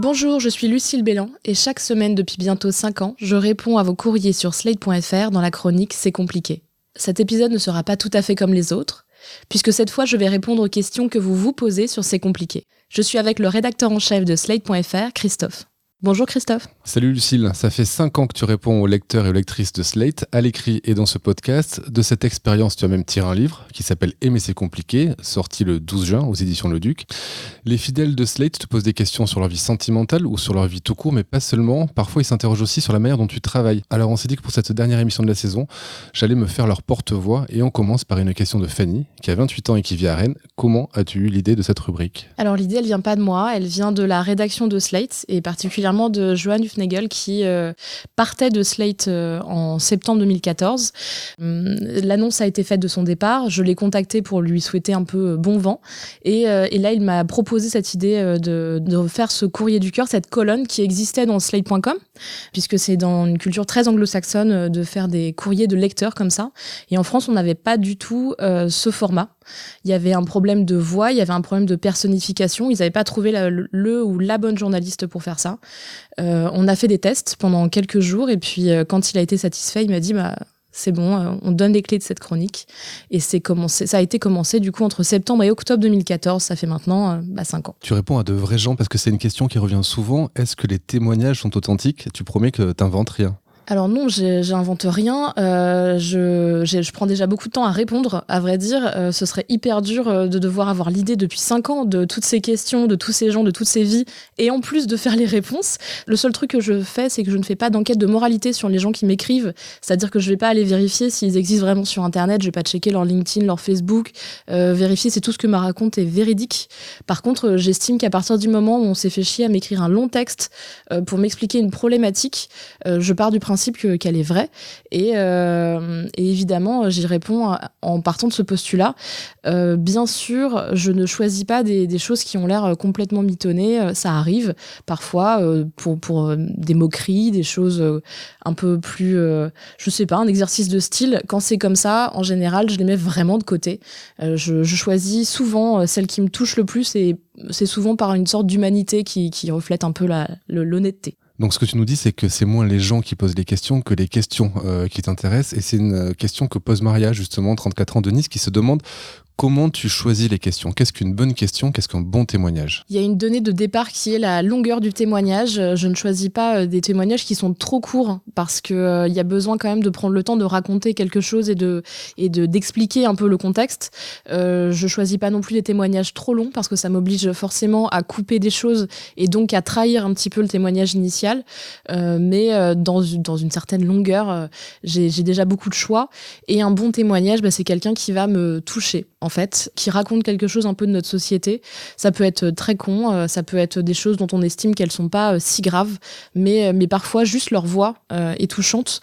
Bonjour, je suis Lucille Bélan et chaque semaine depuis bientôt 5 ans, je réponds à vos courriers sur Slate.fr dans la chronique C'est compliqué. Cet épisode ne sera pas tout à fait comme les autres, puisque cette fois je vais répondre aux questions que vous vous posez sur C'est compliqué. Je suis avec le rédacteur en chef de Slate.fr, Christophe. Bonjour Christophe. Salut Lucille, ça fait 5 ans que tu réponds aux lecteurs et aux lectrices de Slate, à l'écrit et dans ce podcast. De cette expérience, tu as même tiré un livre qui s'appelle Aimer c'est compliqué, sorti le 12 juin aux éditions Le Duc. Les fidèles de Slate te posent des questions sur leur vie sentimentale ou sur leur vie tout court, mais pas seulement. Parfois, ils s'interrogent aussi sur la manière dont tu travailles. Alors on s'est dit que pour cette dernière émission de la saison, j'allais me faire leur porte-voix et on commence par une question de Fanny, qui a 28 ans et qui vit à Rennes. Comment as-tu eu l'idée de cette rubrique ? Alors l'idée, elle vient pas de moi, elle vient de la rédaction de Slate et particulièrement de Johan Hufnagel qui partait de Slate en septembre 2014. L'annonce a été faite de son départ, je l'ai contacté pour lui souhaiter un peu bon vent et là il m'a proposé cette idée de faire ce courrier du cœur, cette colonne qui existait dans slate.com, puisque c'est dans une culture très anglo-saxonne de faire des courriers de lecteurs comme ça, et en France on n'avait pas du tout ce format. Il y avait un problème de voix, il y avait un problème de personnification. Ils n'avaient pas trouvé le ou la bonne journaliste pour faire ça. On a fait des tests pendant quelques jours et puis quand il a été satisfait, il m'a dit c'est bon, on donne les clés de cette chronique. Et ça a été commencé du coup entre septembre et octobre 2014. Ça fait maintenant 5 ans. Tu réponds à de vrais gens parce que c'est une question qui revient souvent. Est-ce que les témoignages sont authentiques ? Tu promets que tu n'inventes rien. Alors non, j'invente rien. Je prends déjà beaucoup de temps à répondre. À vrai dire, ce serait hyper dur de devoir avoir l'idée depuis 5 ans de toutes ces questions, de tous ces gens, de toutes ces vies, et en plus de faire les réponses. Le seul truc que je fais, c'est que je ne fais pas d'enquête de moralité sur les gens qui m'écrivent. C'est-à-dire que je vais pas aller vérifier s'ils existent vraiment sur Internet. Je vais pas checker leur LinkedIn, leur Facebook, vérifier si tout ce que me raconte est véridique. Par contre, j'estime qu'à partir du moment où on s'est fait chier à m'écrire un long texte pour m'expliquer une problématique, je pars du principe qu'elle est vraie et évidemment j'y réponds en partant de ce postulat. Bien sûr, je ne choisis pas des choses qui ont l'air complètement mitonnées, ça arrive parfois pour des moqueries, des choses un peu plus je sais pas, un exercice de style. Quand c'est comme ça, en général je les mets vraiment de côté. Je choisis souvent celles qui me touchent le plus et c'est souvent par une sorte d'humanité qui reflète un peu l'honnêteté. Donc ce que tu nous dis, c'est que c'est moins les gens qui posent les questions que les questions qui t'intéressent. Et c'est une question que pose Maria, justement, 34 ans de Nice, qui se demande comment tu choisis les questions. Qu'est-ce qu'une bonne question ? Qu'est-ce qu'un bon témoignage ? Il y a une donnée de départ qui est la longueur du témoignage. Je ne choisis pas des témoignages qui sont trop courts parce que il y a besoin quand même de prendre le temps de raconter quelque chose et d'expliquer un peu le contexte. Je choisis pas non plus des témoignages trop longs parce que ça m'oblige forcément à couper des choses et donc à trahir un petit peu le témoignage initial. Mais dans une certaine longueur, j'ai déjà beaucoup de choix. Et un bon témoignage, c'est quelqu'un qui va me toucher, en fait, qui raconte quelque chose un peu de notre société. Ça peut être très con, ça peut être des choses dont on estime qu'elles sont pas si graves, mais parfois juste leur voix est touchante.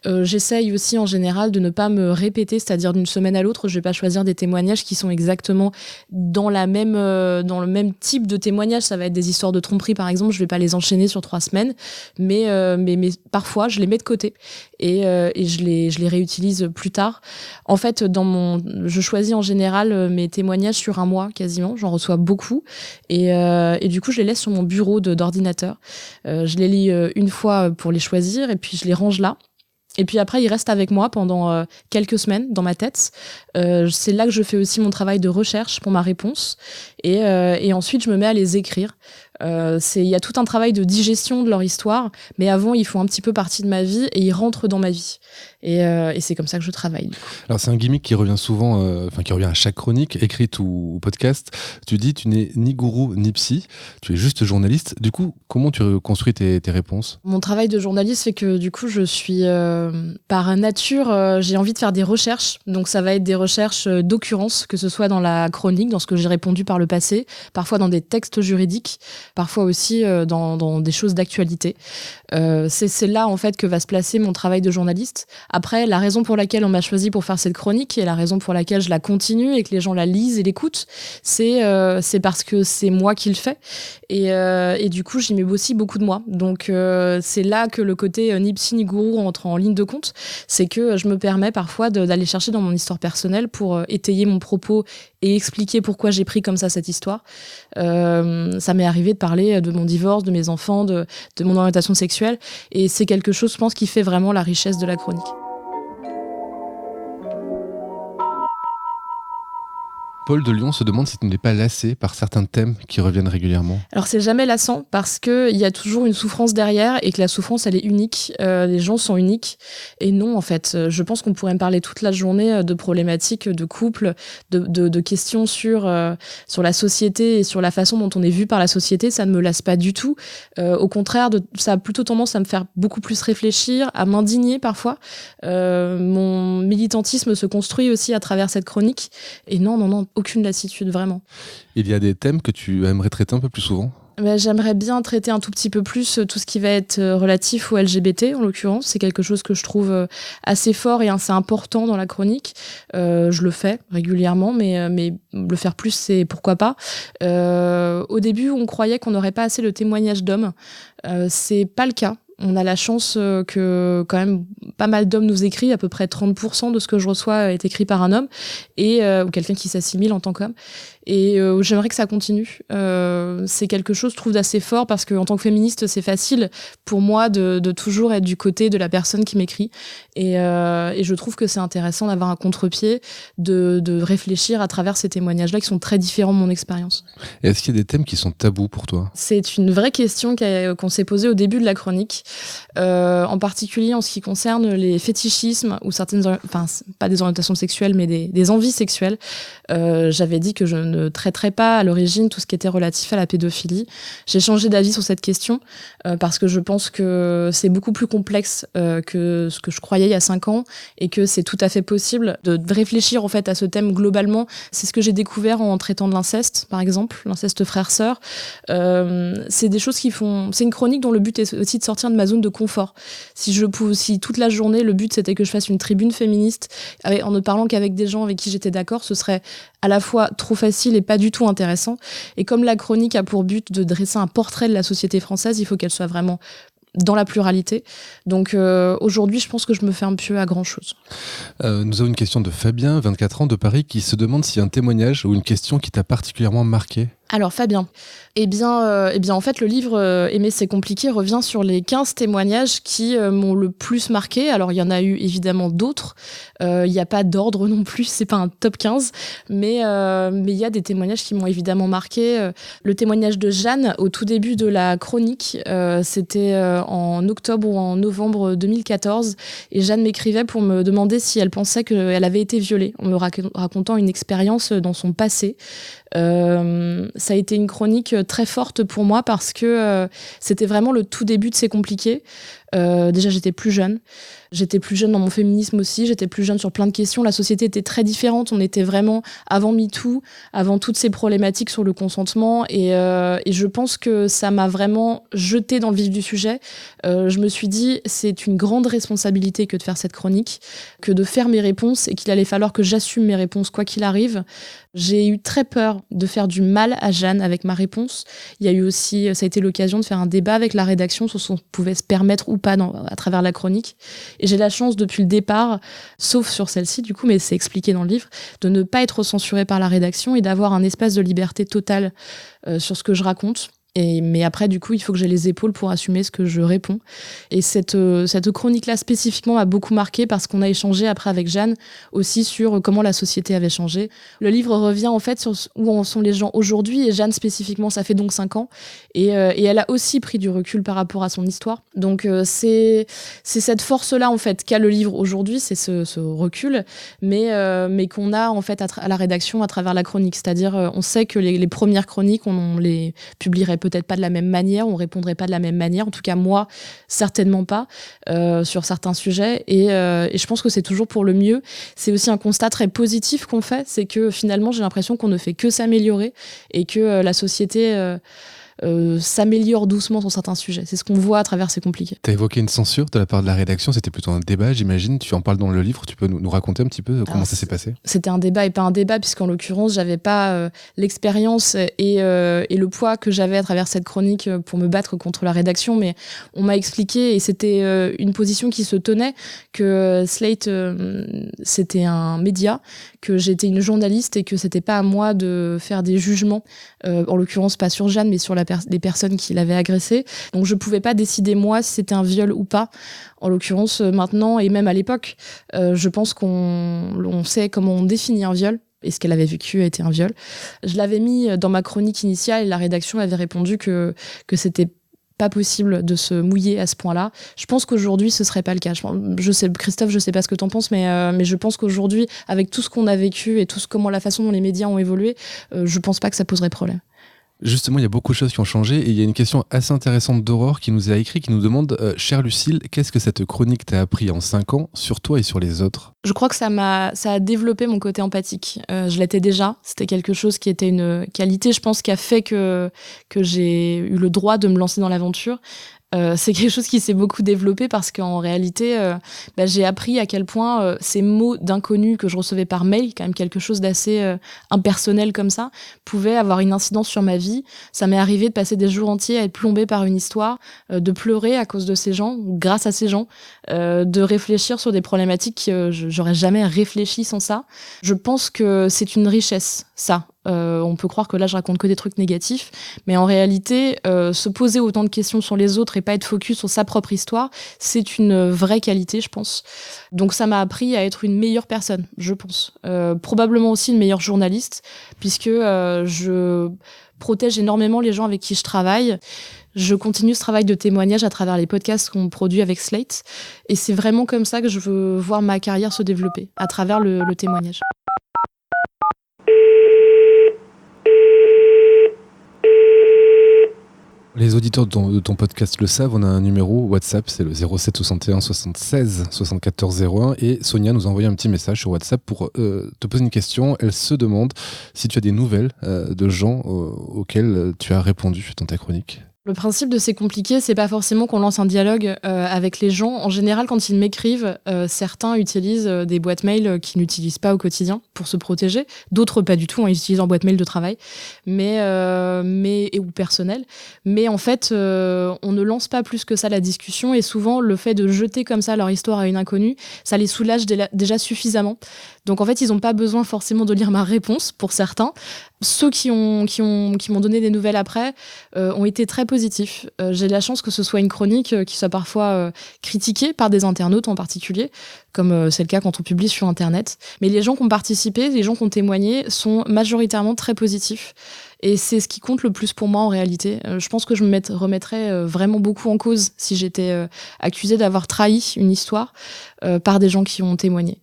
J'essaye aussi en général de ne pas me répéter, c'est-à-dire d'une semaine à l'autre, je vais pas choisir des témoignages qui sont exactement dans le même type de témoignage. Ça va être des histoires de tromperie par exemple, je vais pas les enchaîner sur 3 semaines, mais parfois je les mets de côté et je les réutilise plus tard. En fait, je choisis en général mes témoignages sur un mois quasiment, j'en reçois beaucoup et du coup je les laisse sur mon bureau d'ordinateur. Je les lis une fois pour les choisir et puis je les range là. Et puis après, ils restent avec moi pendant quelques semaines dans ma tête. C'est là que je fais aussi mon travail de recherche pour ma réponse. Et ensuite, je me mets à les écrire. Il y a tout un travail de digestion de leur histoire, mais avant, ils font un petit peu partie de ma vie et ils rentrent dans ma vie. Et c'est comme ça que je travaille. Du coup. Alors, c'est un gimmick qui revient souvent, qui revient à chaque chronique, écrite ou podcast. Tu dis, tu n'es ni gourou ni psy, tu es juste journaliste. Du coup, comment tu construis tes réponses ? Mon travail de journaliste fait que du coup, je suis par nature, j'ai envie de faire des recherches. Donc, ça va être des recherches d'occurrence, que ce soit dans la chronique, dans ce que j'ai répondu par le passé, parfois dans des textes juridiques, parfois aussi dans des choses d'actualité. C'est là, en fait, que va se placer mon travail de journaliste. Après, la raison pour laquelle on m'a choisi pour faire cette chronique et la raison pour laquelle je la continue et que les gens la lisent et l'écoutent, c'est parce que c'est moi qui le fais. Et du coup, j'y mets aussi beaucoup de moi. Donc, c'est là que le côté ni psy ni gourou entre en ligne de compte. C'est que je me permets parfois d'aller chercher dans mon histoire personnelle pour étayer mon propos et expliquer pourquoi j'ai pris comme ça cette histoire. Ça m'est arrivé de parler de mon divorce, de mes enfants, de mon orientation sexuelle, et c'est quelque chose, je pense, qui fait vraiment la richesse de la chronique. Paul de Lyon se demande si tu n'es pas lassé par certains thèmes qui reviennent régulièrement. Alors c'est jamais lassant parce qu'il y a toujours une souffrance derrière et que la souffrance elle est unique, les gens sont uniques et non en fait, je pense qu'on pourrait me parler toute la journée de problématiques de couple, de questions sur la société et sur la façon dont on est vu par la société, ça ne me lasse pas du tout, au contraire ça a plutôt tendance à me faire beaucoup plus réfléchir, à m'indigner parfois, mon militantisme se construit aussi à travers cette chronique et non, aucune lassitude, vraiment. Il y a des thèmes que tu aimerais traiter un peu plus souvent ? J'aimerais bien traiter un tout petit peu plus tout ce qui va être relatif au LGBT, en l'occurrence. C'est quelque chose que je trouve assez fort et assez important dans la chronique. Je le fais régulièrement, mais le faire plus, c'est pourquoi pas. Au début, on croyait qu'on n'aurait pas assez de témoignages d'hommes. C'est pas le cas. On a la chance que quand même pas mal d'hommes nous écrivent, à peu près 30% de ce que je reçois est écrit par un homme ou quelqu'un qui s'assimile en tant qu'homme. Et j'aimerais que ça continue. C'est quelque chose, je trouve, d'assez fort parce qu'en tant que féministe, c'est facile pour moi de toujours être du côté de la personne qui m'écrit. Et je trouve que c'est intéressant d'avoir un contre-pied, de réfléchir à travers ces témoignages-là qui sont très différents de mon expérience. Et est-ce qu'il y a des thèmes qui sont tabous pour toi ? C'est une vraie question qu'on s'est posée au début de la chronique. En particulier en ce qui concerne les fétichismes ou certaines, pas des orientations sexuelles, mais des envies sexuelles. J'avais dit que je ne traiterais pas à l'origine tout ce qui était relatif à la pédophilie. J'ai changé d'avis sur cette question parce que je pense que c'est beaucoup plus complexe que ce que je croyais il y a 5 ans et que c'est tout à fait possible de réfléchir en fait à ce thème globalement. C'est ce que j'ai découvert en traitant de l'inceste, par exemple, l'inceste frère-sœur. C'est des choses c'est une chronique dont le but est aussi de sortir de ma zone de confort. Si toute la journée le but c'était que je fasse une tribune féministe en ne parlant qu'avec des gens avec qui j'étais d'accord, ce serait à la fois trop facile et pas du tout intéressant. Et comme la chronique a pour but de dresser un portrait de la société française, il faut qu'elle soit vraiment dans la pluralité. Donc aujourd'hui, je pense que je me ferme plus à grand-chose. Nous avons une question de Fabien, 24 ans, de Paris, qui se demande s'il y a un témoignage ou une question qui t'a particulièrement marqué. Alors Fabien, eh bien en fait le livre Aimer c'est compliqué revient sur les 15 témoignages qui m'ont le plus marqué. Alors il y en a eu évidemment d'autres, il n'y a pas d'ordre non plus, c'est pas un top 15, mais il y a des témoignages qui m'ont évidemment marqué. Le témoignage de Jeanne au tout début de la chronique, c'était en octobre ou en novembre 2014, et Jeanne m'écrivait pour me demander si elle pensait qu'elle avait été violée, en me racontant une expérience dans son passé. Ça a été une chronique très forte pour moi parce que c'était vraiment le tout début de C'est compliqué. Déjà, j'étais plus jeune dans mon féminisme aussi, j'étais plus jeune sur plein de questions. La société était très différente, on était vraiment avant MeToo, avant toutes ces problématiques sur le consentement, et je pense que ça m'a vraiment jetée dans le vif du sujet. Je me suis dit, c'est une grande responsabilité que de faire cette chronique, que de faire mes réponses, et qu'il allait falloir que j'assume mes réponses quoi qu'il arrive. J'ai eu très peur de faire du mal à Jeanne avec ma réponse. Il y a eu aussi, ça a été l'occasion de faire un débat avec la rédaction sur ce qu'on pouvait se permettre ou pas à travers la chronique. Et j'ai la chance depuis le départ, sauf sur celle-ci du coup, mais c'est expliqué dans le livre, de ne pas être censurée par la rédaction et d'avoir un espace de liberté totale sur ce que je raconte. Mais après, du coup, il faut que j'ai les épaules pour assumer ce que je réponds. Et cette chronique-là, spécifiquement, m'a beaucoup marquée parce qu'on a échangé après avec Jeanne aussi sur comment la société avait changé. Le livre revient en fait sur où en sont les gens aujourd'hui, et Jeanne spécifiquement, ça fait donc 5 ans. Et elle a aussi pris du recul par rapport à son histoire. Donc c'est cette force-là en fait qu'a le livre aujourd'hui, c'est ce recul, mais qu'on a en fait à la rédaction à travers la chronique. C'est-à-dire, on sait que les premières chroniques, on les publierait peut-être pas de la même manière, on répondrait pas de la même manière, en tout cas moi certainement pas sur certains sujets, et je pense que c'est toujours pour le mieux. C'est aussi un constat très positif qu'on fait, c'est que finalement j'ai l'impression qu'on ne fait que s'améliorer et que la société s'améliore doucement sur certains sujets. C'est ce qu'on voit à travers C'est compliqué. Tu as évoqué une censure de la part de la rédaction, c'était plutôt un débat, j'imagine. Tu en parles dans le livre, tu peux nous raconter un petit peu comment ça s'est passé ? C'était un débat et pas un débat, puisqu'en l'occurrence, j'avais pas l'expérience et le poids que j'avais à travers cette chronique pour me battre contre la rédaction, mais on m'a expliqué, et c'était une position qui se tenait, que Slate, c'était un média, que j'étais une journaliste et que c'était pas à moi de faire des jugements, en l'occurrence pas sur Jeanne, mais sur les personnes qui l'avaient agressée. Donc je pouvais pas décider moi si c'était un viol ou pas. En l'occurrence, maintenant, et même à l'époque, je pense qu'on sait comment on définit un viol. Et ce qu'elle avait vécu a été un viol. Je l'avais mis dans ma chronique initiale et la rédaction avait répondu que c'était pas possible de se mouiller à ce point-là. Je pense qu'aujourd'hui, ce serait pas le cas. Je sais, Christophe, je sais pas ce que t'en penses, mais je pense qu'aujourd'hui, avec tout ce qu'on a vécu et comment la façon dont les médias ont évolué, je pense pas que ça poserait problème. Justement, il y a beaucoup de choses qui ont changé et il y a une question assez intéressante d'Aurore qui nous a écrit, qui nous demande « Chère Lucille, qu'est-ce que cette chronique t'a appris en 5 ans sur toi et sur les autres ?» Je crois que ça a développé mon côté empathique. Je l'étais déjà. C'était quelque chose qui était une qualité, je pense, qui a fait que j'ai eu le droit de me lancer dans l'aventure. C'est quelque chose qui s'est beaucoup développé parce qu'en réalité, j'ai appris à quel point ces mots d'inconnus que je recevais par mail, quand même quelque chose d'assez impersonnel comme ça, pouvaient avoir une incidence sur ma vie. Ça m'est arrivé de passer des jours entiers à être plombée par une histoire, de pleurer à cause de ces gens, grâce à ces gens, de réfléchir sur des problématiques que j'aurais jamais réfléchi sans ça. Je pense que c'est une richesse, ça. On peut croire que là je raconte que des trucs négatifs, mais en réalité se poser autant de questions sur les autres et pas être focus sur sa propre histoire, c'est une vraie qualité, je pense. Donc ça m'a appris à être une meilleure personne, je pense. Probablement aussi une meilleure journaliste, puisque je protège énormément les gens avec qui je travaille. Je continue ce travail de témoignage à travers les podcasts qu'on produit avec Slate, et c'est vraiment comme ça que je veux voir ma carrière se développer, à travers le témoignage. Les auditeurs de ton podcast le savent, on a un numéro WhatsApp, c'est le 07 61 76 74 01, et Sonia nous a envoyé un petit message sur WhatsApp pour te poser une question. Elle se demande si tu as des nouvelles de gens auxquels tu as répondu dans ta chronique. Le principe de C'est compliqué, c'est pas forcément qu'on lance un dialogue avec les gens. En général, quand ils m'écrivent, certains utilisent des boîtes mail qu'ils n'utilisent pas au quotidien pour se protéger. D'autres pas du tout, ils utilisent en boîte mail de travail, ou personnel. Mais en fait, on ne lance pas plus que ça la discussion, et souvent le fait de jeter comme ça leur histoire à une inconnue, ça les soulage déjà suffisamment. Donc en fait, ils n'ont pas besoin forcément de lire ma réponse pour certains. Ceux qui m'ont donné des nouvelles après ont été très positifs. J'ai de la chance que ce soit une chronique qui soit parfois critiquée par des internautes en particulier, comme c'est le cas quand on publie sur Internet. Mais les gens qui ont participé, les gens qui ont témoigné sont majoritairement très positifs. Et c'est ce qui compte le plus pour moi en réalité. Je pense que je me remettrais vraiment beaucoup en cause si j'étais accusée d'avoir trahi une histoire par des gens qui ont témoigné.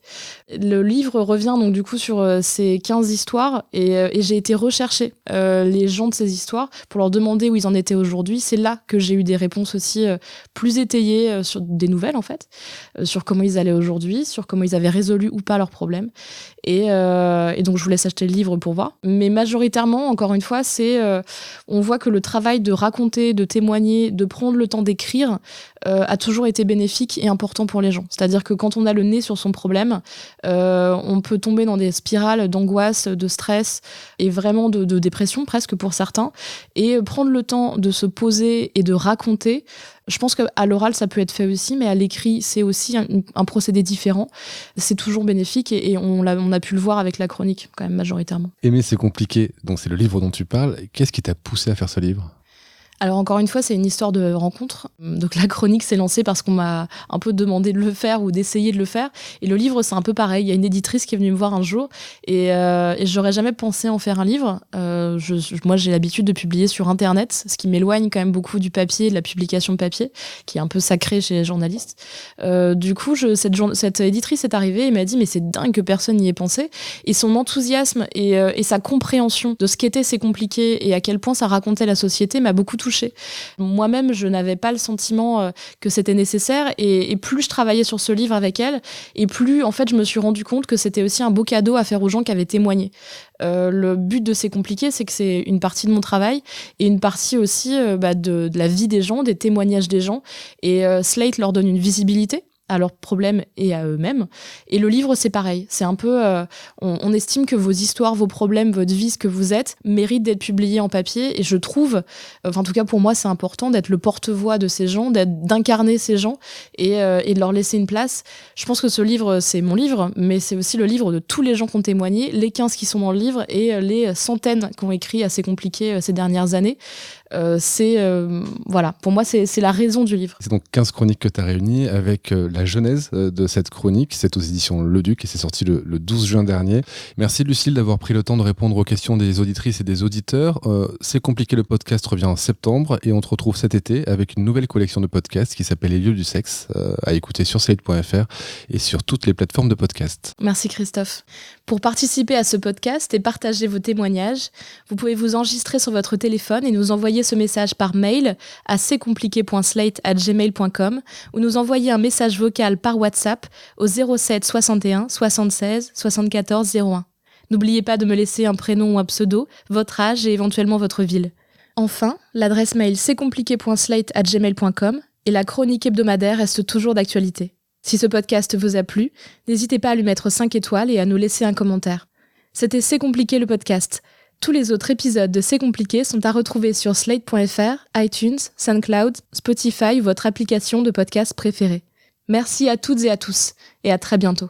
Le livre revient donc du coup sur ces 15 histoires et j'ai été rechercher les gens de ces histoires pour leur demander où ils en étaient aujourd'hui. C'est là que j'ai eu des réponses aussi plus étayées sur des nouvelles en fait, sur comment ils allaient aujourd'hui, sur comment ils avaient résolu ou pas leurs problèmes. Et donc je vous laisse acheter le livre pour voir. Mais majoritairement, encore une fois, on voit que le travail de raconter, de témoigner, de prendre le temps d'écrire a toujours été bénéfique et important pour les gens. C'est-à-dire que quand on a le nez sur son problème, on peut tomber dans des spirales d'angoisse, de stress et vraiment de dépression presque pour certains. Et prendre le temps de se poser et de raconter, je pense qu'à l'oral, ça peut être fait aussi, mais à l'écrit, c'est aussi un procédé différent. C'est toujours bénéfique et on a pu le voir avec la chronique, quand même, majoritairement. Aimer, c'est compliqué. Donc, c'est le livre dont tu parles. Qu'est-ce qui t'a poussé à faire ce livre ? Alors encore une fois, c'est une histoire de rencontre. Donc la chronique s'est lancée parce qu'on m'a un peu demandé de le faire ou d'essayer de le faire. Et le livre, c'est un peu pareil. Il y a une éditrice qui est venue me voir un jour et j'aurais jamais pensé en faire un livre. Moi, j'ai l'habitude de publier sur Internet, ce qui m'éloigne quand même beaucoup du papier, de la publication de papier, qui est un peu sacré chez les journalistes. Du coup, cette éditrice est arrivée et m'a dit « Mais c'est dingue que personne n'y ait pensé ». Et son enthousiasme et sa compréhension de ce qu'était C'est compliqué et à quel point ça racontait la société m'a beaucoup touchée. touchée. Moi-même, je n'avais pas le sentiment que c'était nécessaire et plus je travaillais sur ce livre avec elle et plus en fait je me suis rendu compte que c'était aussi un beau cadeau à faire aux gens qui avaient témoigné. Le but de C'est compliqué, c'est que c'est une partie de mon travail et une partie aussi de la vie des gens, des témoignages des gens. Et Slate leur donne une visibilité à leurs problèmes et à eux-mêmes. Et le livre, c'est pareil. C'est un peu... on estime que vos histoires, vos problèmes, votre vie, ce que vous êtes, méritent d'être publiés en papier. Et je trouve, en tout cas pour moi, c'est important d'être le porte-voix de ces gens, d'incarner ces gens et de leur laisser une place. Je pense que ce livre, c'est mon livre, mais c'est aussi le livre de tous les gens qui ont témoigné, les 15 qui sont dans le livre et les centaines qui ont écrit assez compliqué ces dernières années. Voilà, pour moi, c'est la raison du livre. C'est donc 15 chroniques que tu as réunies avec la genèse de cette chronique. C'est aux éditions Le Duc et c'est sorti le 12 juin dernier. Merci Lucille d'avoir pris le temps de répondre aux questions des auditrices et des auditeurs. C'est compliqué, le podcast revient en septembre et on te retrouve cet été avec une nouvelle collection de podcasts qui s'appelle Les Lieux du Sexe, à écouter sur slate.fr et sur toutes les plateformes de podcast. Merci Christophe. Pour participer à ce podcast et partager vos témoignages, vous pouvez vous enregistrer sur votre téléphone et nous envoyer ce message par mail à c'estcompliqué.slate@gmail.com ou nous envoyer un message vocal par WhatsApp au 07 61 76 74 01. N'oubliez pas de me laisser un prénom ou un pseudo, votre âge et éventuellement votre ville. Enfin, l'adresse mail c'estcompliqué.slate@gmail.com et la chronique hebdomadaire reste toujours d'actualité. Si ce podcast vous a plu, n'hésitez pas à lui mettre 5 étoiles et à nous laisser un commentaire. C'était C'est compliqué le podcast. Tous les autres épisodes de C'est compliqué sont à retrouver sur slate.fr, iTunes, SoundCloud, Spotify ou votre application de podcast préférée. Merci à toutes et à tous et à très bientôt.